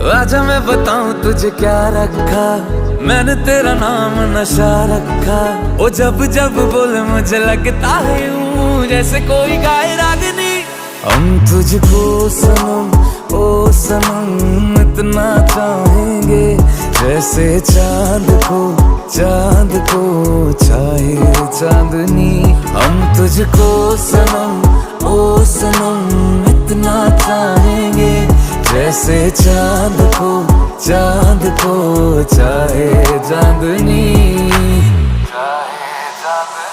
आजा मैं बताऊं तुझे क्या रखा, मैंने तेरा नाम नशा रखा। ओ जब जब बोले मुझे लगता है यूं जैसे कोई गाए रागनी। हम तुझको सनम ओ सनम इतना चाहेंगे, जैसे चांद को चाहे चांदनी। हम तुझको सनम ओ सनम इतना चाहेंगे, जैसे चांद को चाहे चांदनी। चाहे चांदनी।